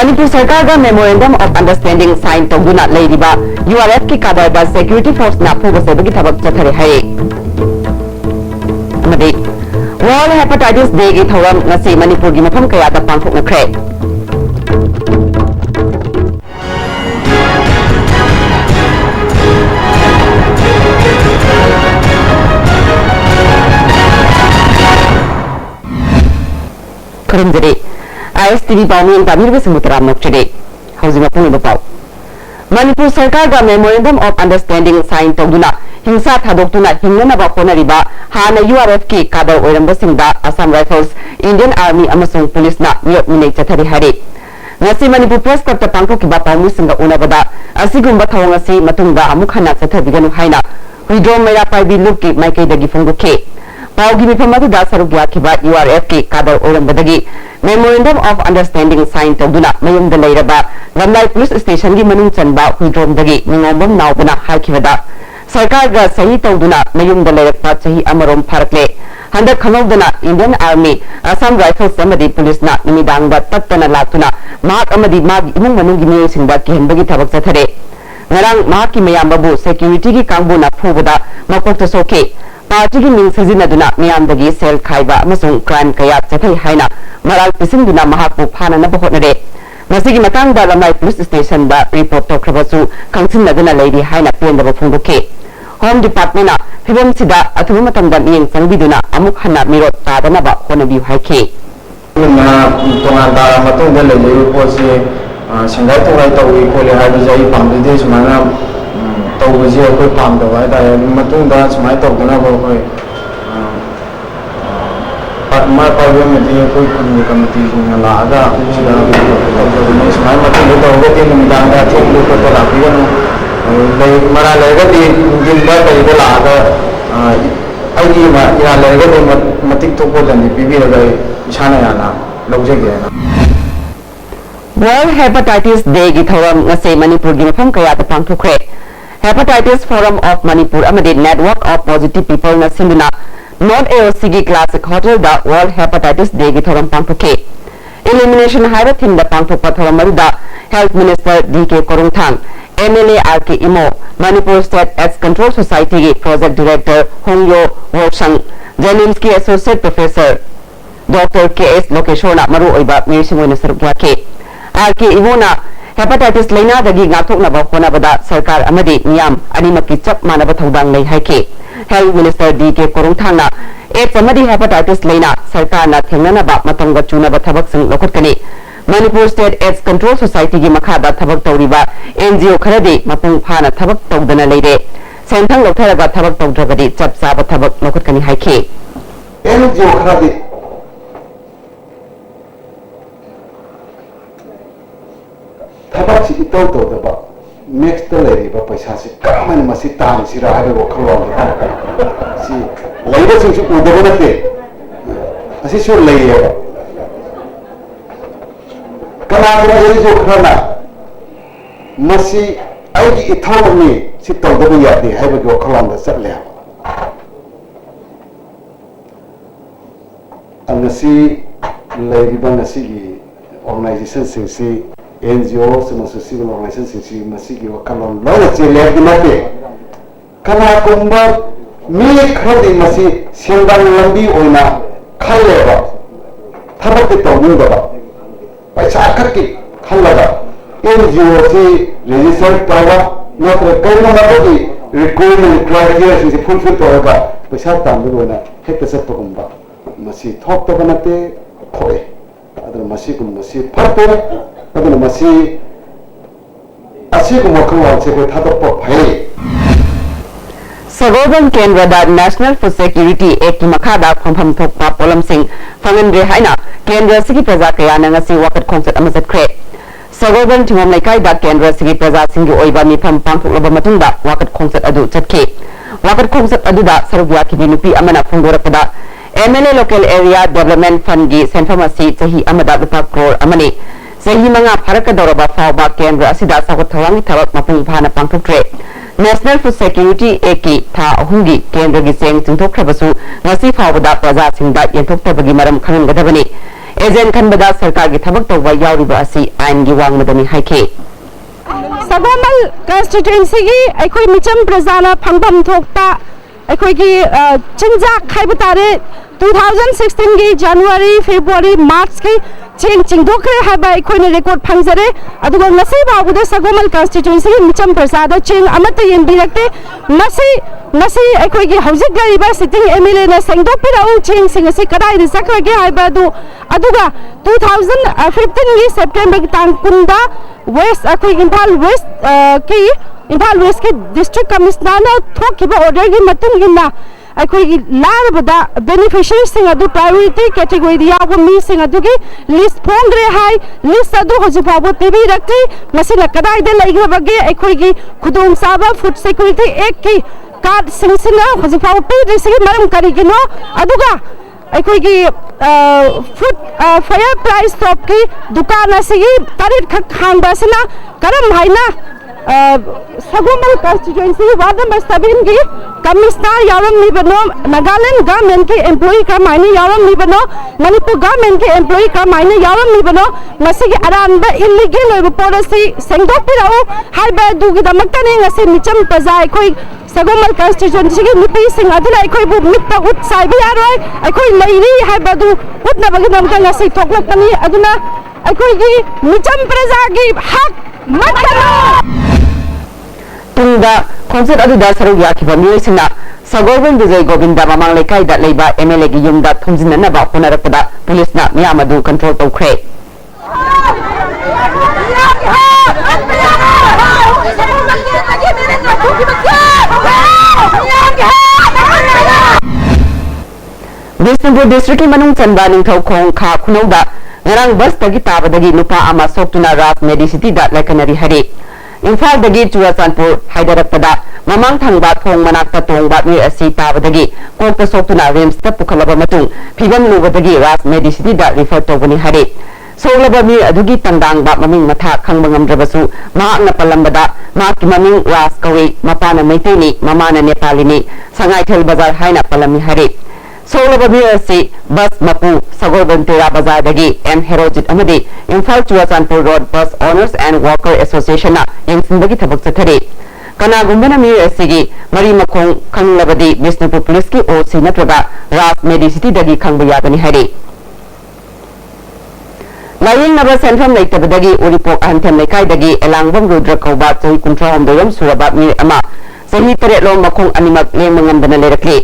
मणिपुर सरकार का memorandum of understanding sign तौदुना लेरिबा यूआरएफ की कादरबा सिक्योरिटी फोर्स ना फूब सेबगी थबक चथरे है वर्ल्ड हेपेटाइटिस डे की थौरम ngasi मणिपुर की मफम कयादा पांथोकनख्रे खरमजरे ISTV पाउमिंग ताबीर समुद्राम नोक्चरे हौजी मपुंग बपाव मणिपुर सरकार का मेमोरेंडम ऑफ अंडरस्टैंडिंग साइन तौदुना हिंसा थादोक्तुना हिंगनबा होनरिबा हाना यूआरएफ की कादर ओइरंबसिंगदा असम राइफल्स इंडियन आर्मी अमसुंग पुलिसना मियोक मिनै चथरि हारे ngasi मणिपुर प्रेस क्लब पांथोकिबा पाउमिसिंगा उनबदा असिगुंबा थौंग असि मतुंगदा अमुक हना चथबिगनु हाइना हुइड्रोम मैरा पाइबी लुकि माइकैदगी फोंदोखे पाउगी मिफम अदुदा सरुक याखिबा यूआरएफ की कादर ओइरंबदगी मेमोरेंडम ऑफ अंडरस्टैंडिंग साइन तौदुना मयुमदा लैरबा गमलाई पुलिस स्टेशन की मनुंग चनबा हुइड्रोमदगी निंगोंबम नावबना हाइखिबदा सरकार का सही तौदुना मयुमदा लैरकपा चही अमरोम फारकले हंदक खनौदना इंडियन आर्मी असम राइफल्स अमदी पुलिसना निमिदांगदा तत्तना लाक्तुना महाक अमदी माग इमुंग मनुंगी मियोइसिंगदा किहनबगी थबक चथरे ngarang mahaki mayambabu security ki kangbuna phubada makokta soke party ki ming sizinaduna miyamdagi sel khaiba amasung crime kaya chathai haina maral pisingduna mahakpu phana na bahotnare masigi matangda lamai police station da report tokhabasu kangsinaduna leidi haina pendaba phungdoke home department na phibam sida athubu matamda miyeng sangbiduna amuk hanna mirot tadanaba honabiu haike na tonga da matungda leidi report se संघाई तौराई तौई खोले है पादे सूमायना तौबसे अखोई पादब है सूमाय तौदना अखोई मा पाबी अखोई खुनी कमिटी लागा सूमाय तौरगदी थेंग खोप लापीगनु मरा लेरगदी जिंब कई लागा इरा लेरगदी मतिक थोप लंदी पीबीरगा इसाना याना लौजगे वर्ल्ड हेपेटाइटिस डे की थौरम ngasi मणिपुर की मफम कयादा पांथोखरे हेपेटाइटिस फोरम ऑफ मणिपुर अमदे नेटवर्क ऑफ पॉजिटिव पीपल न सिंदुना नॉर्थ एओसी की क्लासिक होटल दा वर्ल्ड हेपेटाइटिस डे की थौरम पांथोखे एलिमिनेशन हाइबा थीम दा पांथोखपा थौरम मरुदा health minister DK Korungthang MLA RK Imo Manipur state AIDS control society की प्रोजेक्ट डायरेक्टर होंगयो वोसंग जेनिम्स की एसोसिएट प्रोफेसर डॉक्टर केएस लोकेशोना मरु ओइबा मिरसिंगोना सरुक याखे आरके इमोना हेपेटाइटिस लेना दगी गाथोकनबा होनाबदा सरकार अमदि मियाम अनिमकी चप मानब थौदांग लै हाइके हेल्थ मिनिस्टर डीके कोरुंगथांगना एड्स अमदि हेपेटाइटिस लेना सरकार ना थेंगनबा मतंग चुनब थबकसिंग लखोटकनी Manipur state AIDS control society की मखादा थबक तौरिबा एनजीओ खरदि मपुंग फाना थबक तौदना लेरे सेंथंग लौथरगा थबक तौद्रगदि चप चाब थबक लखोटकनी हाइके एनजीओ खरदि थबक से इतौ तौदबा नेक्स्ट लेरिबा पैसा से कमन मसी तान सिरा हाबे वखलों सी लेबा सिंसु उदबो नते असि सु लेये कना जो खरना मसी आइगी इथौनी सि तौदबो यादे हाबे वखलों दा चले अंगसी लेरिबा नसी की ऑर्गेनाइजेशन सिंसी NGO सिविल ऑर्गेनाइजेशन की वकालों लोना चेले दिनते कना कुंबा मी खरदी मसी सेंबान लंबी ओइना खलेबा थबक तौनिबा पैसा खक्की खलगा NGO से रजिस्टर तवा नत्र कइना मबदी रिक्वायरमेंट क्राइटेरिया से फुलफिल तोरगा पैसा तांबोना हेक्ट सत्पगुंबा मसी थोक तो बनते खोए अदर मसी कुम मसी फरते अदर मसी असी कुम खलवा से को थादप भए सगोबन केंद्र नेशनल फूड सिक्योरिटी एक्ट मखादा फंफम थोकपा पोलम सिंह फंगनरे हाइना केंद्र सिगी प्रजा कयाना ngasi वकत खोंसत अमजतख्रे सगोबन थिंगम लेकाइदा केंद्र सिगी प्रजा सिंगी ओइबा मिफम पांथोकलबा मतुंगदा वकत खोंसत अदु चतखे वकत खोंसत अदुदा सरगुया की नुपी अमना फंगोरपदा MLA local area development fund की सेंफम असि चही अमदा रुपा करोड़ अमने चही मंगा फरकदौरबा फावबा केंद्र असिदा सगत थवांगी थबक मपुंग फाना पांथोकरे नेशनल फूड सिक्योरिटी एक्ट की था अहुंगी केंद्र की चेंग चिंथोखरबसु ngasi फावबदा प्रजा सिंगदा यंथोक्तबगी मरम खंगदबनी एजेंट खनबदा सरकार की थबक तौबा यावरिबा असी आइन की वांगमदनी हाइखे सगोमल कंस्टिट्यूएंसी की अखोई मिचम प्रजाना फंगबम थोकता अखोई की चिंजा खाइब तारे 2016 की जनवरी फरवरी मार्च की चेंग चिंगदोखरे हाबा अखोई रिकॉर्ड फंगजरे अदुगा नसी बाबुदे सगोमल कंस्टिट्यूएंसी की मिचम प्रजादा चेंग अमत येंबिरक्ते नसी अखोई की हौजिक गरीबा सिटिंग एमएलए ने सेंगदोकपिराउ चेंग सिंगसी कदाई सखरगे हाबा अदुगा 2015 की सेप्टेंबर की तांग कुंदा वेस्ट अखोई इम्फाल वेस्ट के डिस्ट्रिक्ट कमिश्नर ने थोकिबा ऑर्डर की मतुंग इन्ना अखोई लारबदा बेनिफिशियरी सिंग अदु प्रायोरिटी कैटेगरी दिया वो मी सिंग अदु की लिस्ट फोंग्रे हाई लिस्ट अदु हजिफाबो पीबी रखती मसिना कदाई दे लइग्रबगे अखोई की खुदोंग साबा फूड सिक्योरिटी एक की कार्ड सिंगसिना हजिफाबो पीबी सिंग मरम करिगिनो अदुगा अखोई की फूड फेयर प्राइस टॉप की दुकान असिगी तारीख खक खांगबासिना करम हाइना सगोमल कंस्टिट्यूएंसी वार्ड नंबर 7 की कमिश्नर यावम निबनो नागालैंड गवर्नमेंट के एम्प्लॉई का मायने यावम निबनो मणिपुर गवर्नमेंट के एम्प्लॉई का मायने यावम निबनो मसिगी अरानबा इलीगल ओइब पॉलिसी सेंगदोकपिराउ हाइबा दुगी दमक्तने ngasi मिचम प्रजा अखोई सगोमल कंस्टिट्यूएंसी की नुपी सिंह अदुना अखोई बु मित्ता उत साइबि यारोय अखोई लैरी हाइबा दु उतनबगी दमका ngasi थोकलकनी अदुना अखोई की मिचम प्रजा की हक मतनो तुंगा कॉन्सर्ट अदुदा सरुक याखिबा मियोइसिना सगोरबन विजय गोविंदा ममांग लेकाइदा लेबा एमएलए की युमदा थुमजिननबा होनरकपदा पुलिसना मियाम अदु कंट्रोल तौख्रे बिष्णुपुर डिस्ट्रिक्ट की मनुंग चंबा निंगथौखोंग खा खुनौदा ngarang bus tagi tabadagi nupa ama soktuna ras medicity da lakanari hari imphal dagi Churachandpur haidarakpada mamang thangba thong manakta tongba mi asi tabadagi kokta soktuna rims ta pukhalaba matung phibam lubadagi ras medicity da refer tobani hari solaba mi adugi tangdang ba maming matha khangba ngamdrabasu mahakna palambada mahaki maming ras kawi mapana maitini mamana nepalini sangai thel bazar haina palami hari सोलबा मिरसी बस मपू सगोरबन तेरा बाजार दगी M Herojit अमदी Imphal Churachandpur road bus owners and worker association ना यंगसिनबगी थबक चथरे कनागुंबना मिरसी की मरी मखोंग खंगलबदी बिष्णुपुर पुलिस की ओसी नत्रगा रास मेडिसिटी दगी खंगब यागनी हरे लायिंग नबा सेंट्रम लेतबदगी उरिपोक अहंथम लेकाइदगी एलांगबम रुद्र कौबा चही कुंट्राहम दोयम सुरबा मिर अमा सही तरेलो मखोंग अनिमक लेमंगमदना लेरकले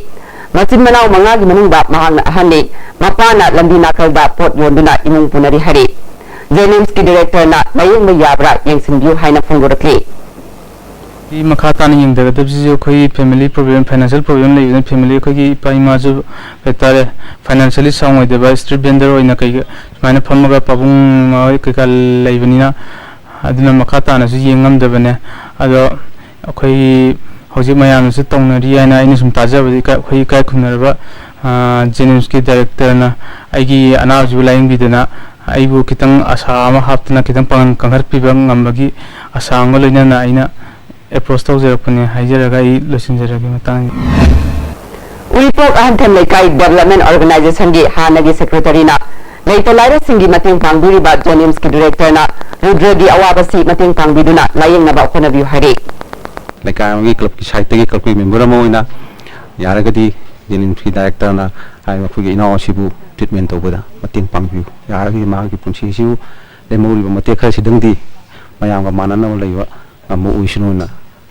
मचिन मनाव मंगा की मनुंगबा महांगना अहनले मपाना लंबी नाकलदा पोट योंदुना इमुंग पुनरी हरे जेनिम्स की डायरेक्टर ना लायिंग में याबरा यंगसिनबियु हाइना फोंगोरकले ई मखाता नि यंग दगदब जी कोई फैमिली प्रॉब्लम फाइनेंशियल प्रॉब्लम ले फैमिली को की पाइमा जो बेतारे फाइनेंशियली साउंड होय देबा स्ट्रीट वेंडर होइना कई माने फमगा पाबुंग माय कई का लेबनिना अदुना मखाता ना जी यंगम दबने अदो कोई हौजिक मयाम से तौनरी आइना आइना सुम ताजाबदी का खोई काय खुनरबा जेनिम्स की डायरेक्टर ना आइगी अनाव जु लाइंग बिदना आइबु कितंग आशा अमा हापतना कितंग पंग Kanger पिबंग ngambagi asang loina na aina approach tawjerapune haijaraga I losinjaragi matang Uripok अहंथम लेकाई डेवलपमेंट ऑर्गेनाइजेशन की हानगी सेक्रेटरी ना लेतलाइरा सिंगी मतेंग पांगदुरिबा जेनिम्स की डायरेक्टर ना रुद्रगी अवाबसी मतेंग पांगबिदुना लायिंग नबा खोनबियु हरे लेकाई क्लब की साइट की क्लब की मेंबर मोइना यारगदी जेनिम्स की डायरेक्टर ना हाय मखुगी इनाव सिबु ट्रीटमेंट तौबदा मतेंग पांगबियु यारगी मागी पुंसी सिबु लेमौरिबा मते खर सिदंगदी मयामगा मानना लैबा अमु उइसनुना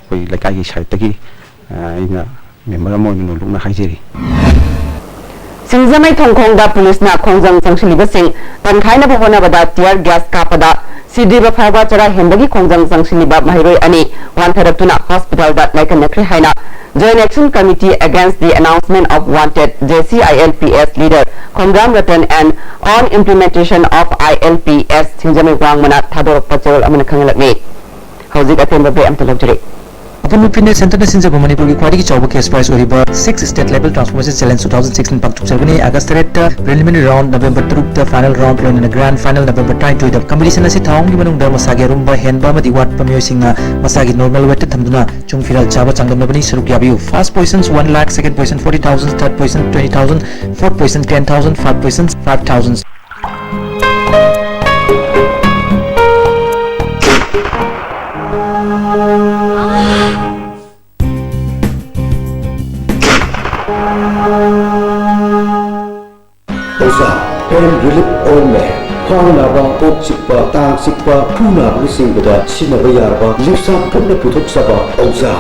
कोई लेकाई की साइट की इना मेंबर मोइना लुकना हाइजेरी सिंजमै थोंखोंदा पुलिसना खोंजंग संगसिलिबसिंग तनखाइना बहोनाबदा टियर गैस कापदा सिद्रिबा फारबा चरा हेंबगी खोंजंग संगसिलिबा महिरोय अनि वानथरक्तुना हॉस्पिटल दा लाइकनख्रे हाइना joint action committee against the announcement of wanted JCILPS leader Khomram Ratan and on implementation of ILPS सिंजमै वांगमना थादोरक पचोल अमन खंगलकने हौजिक अथेंबा बे अमतलबजरे Upon Fitness Center in Sinjab Manipur की क्वालिटी चौबो case price ओरिबा 6 state level transformation challenge 2016 पाक्चुक चलगनी अगस्त रेट प्रिलिमिनरी राउंड नवंबर 3 द फाइनल राउंड लोन ग्रैंड फाइनल नवंबर 22 द कंपटीशन असे थाउंग की मनुंग द मसागे रुम बा हेनबा मदि वाट पमियो सिंगा मसागे नॉर्मल वेट थमदुना चुंग फिरल चाबा चांगमबनी सरुक याबियो first positions 1 lakh second position 40000 third position 20000 fourth position 10000 five positions 5000 kang sikpa puna busingda sinaba yarba lusa puna puthok saba auza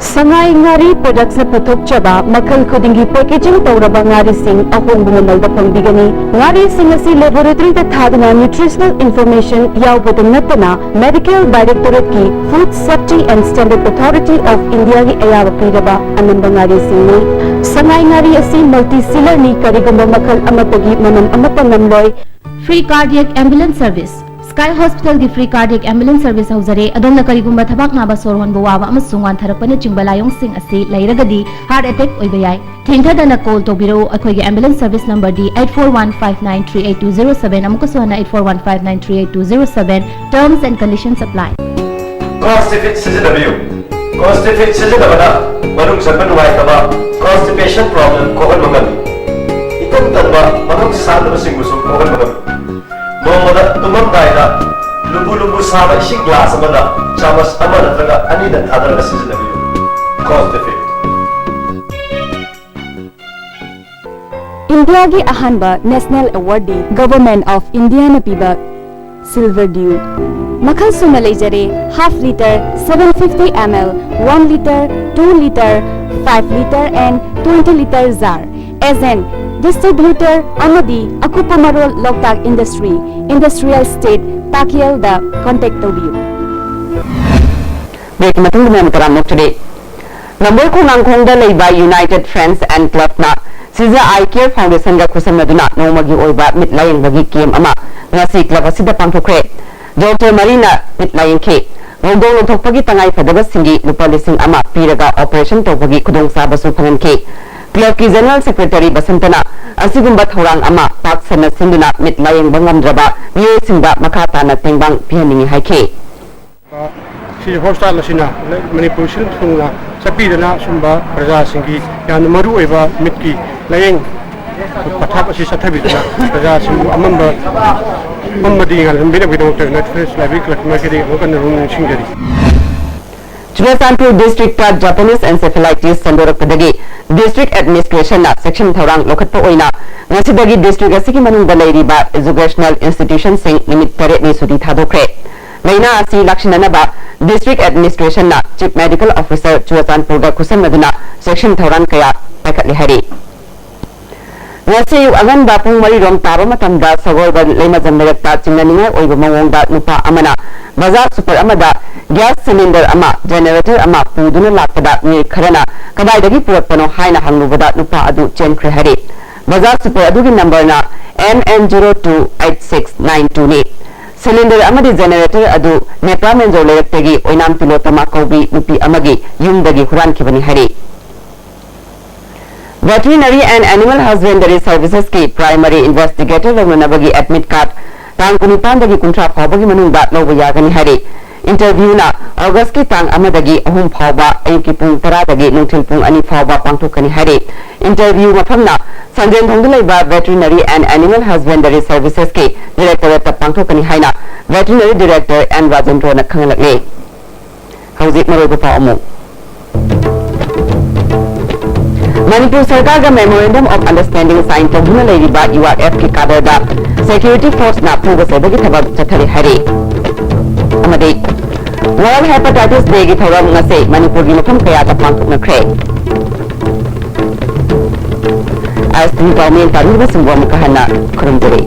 Sangai ngari product sa puthok chaba makal khudingi packaging tawraba ngari sing ahong bungal da pangbigani ngari sing asi laboratory ta thadna nutritional information yawbada natana medical directorate ki food safety and standard authority of India ki ayawa piraba anamba ngari sing ni sangai ngari asi multi sealer ni karigamba makal amatagi manan amata namloi free cardiac ambulance service Sky Hospital की free cardiac ambulance service हौजरे अदोमना करिगुम्बा थबाक नाबा सोरहोन बुवाबा अमसुंग वान थरपने चिंगबलायोंग सिंग असी लैरगदी heart attack ओइबा याय थेंथदना call तोबिरो अखोइगे ambulance service number डी 8415938207 अमुक सोना 8415938207 terms and conditions apply Constipate सिजनबियो Constipate सिजनबना मनुंग सपन वाइतबा constipation problem कोहन मंगल इतन तनबा मनुंग सादब सिंगुसु कोहन मंगल नोमदा तुमम दायदा लुबु लुबु साबा इसिंग ग्लास अमदा चामच अमा नत्रगा अनिदा थादरगा सिजनबियो Constipate India की अहानबा national award the government of India न पीबा सिल्वर ड्यू मखल सुना लेजरे half litre 750 ml 1 litre 2 litre 5 litre and 20 litre jar as an distributor amadi akupa marol loktak industry industrial state takiel da contact tobiu break matung me mataram nokchade number ko nangkhong da leiba United Friends and Club na Siza Eye Care Foundation ga khusamnaduna nomagi oiba mitlayeng bagi kem ama ngasi club asida pangthokre Dr. Marina mitlayeng ke ngogong lothokpagi tangai phadaga singi lupa lising ama piraga operation tobagi khudong sabasu phangan ke Club की general secretary बसंतना असिगुम्बा थौरांग अमा पाक सना सिंदुना मितलायंग बंगमद्रबा मिये Simba मखाताना तेंबांग पिहनिंग हाइखे सी hospital असिना मणिपुर सिल थुंगना चपीदना सुंबा प्रजा सिंगी यान मरु एबा मिटकी lying पथाप असि सथबिदना प्रजा सिंगु अमंबा अमदी ngal बिना बिना doctor Netflix library club marketing ओकन रूम सिंगरी Churasanpur district ta Japanese encephalitis sandorapdagi district administration na section thorang lokhatpa oina ngasidagi district asigi manungda leiriba educational institution sing limit tare ni suri thadokre leina asi lakshinanaba district administration na chief medical officer Churasanpur ga khusamnaduna section thorang kaya pakatli hari ngasi agan ba pung mari rom taba matamda sagol ba leima jamlerakta chingnaninga oiba mawongda nupa amana bazar super amada gas cylinder ama generator ama puduna lakpada mi kharana kadaidagi purakpano haina hanglubada nupa adu chenkre hari bazar super adugi number na MN028692 ni cylinder amadi generator adu nepra menjo leyaktegi oinam pilotama kobi nupi amagi yumdagi huran kibani hari Veterinary and Animal Husbandry Services की primary investigator लग्नबगी admit card तांग कुनिपांदगी कुंट्रा फावबगी मनुंगदा लौब यागनी हरी इंटरव्यू ना अगस्त की तांग अमदगी अहुम फावबा अयुकी पुंग 10 दगी नुंथिल पुंग 2 फावबा पांगथोकनी हरी इंटरव्यू मफमना संजन थोंगदलैबा Veterinary and Animal Husbandry Services की डायरेक्टरेट पांगथोकनी हाइना Veterinary Director N Rajendra ना खंगलगे हौजिक मरोइबा पाअमु Manipur सरकार का मेमोरेंडम ऑफ अंडरस्टैंडिंग साइन तौदुना लेरिबा URF की कादरदा सिक्योरिटी फोर्स ना पुगा सेबगी थबक चथरी हरी अमदे वर्ल्ड हेपेटाइटिस डे की थौरम ngase मणिपुर की मफम कया ता पांगथोकनख्रे आज 3 पाउमेन तारुबा सिंगवा मुकहना खुरुमजरे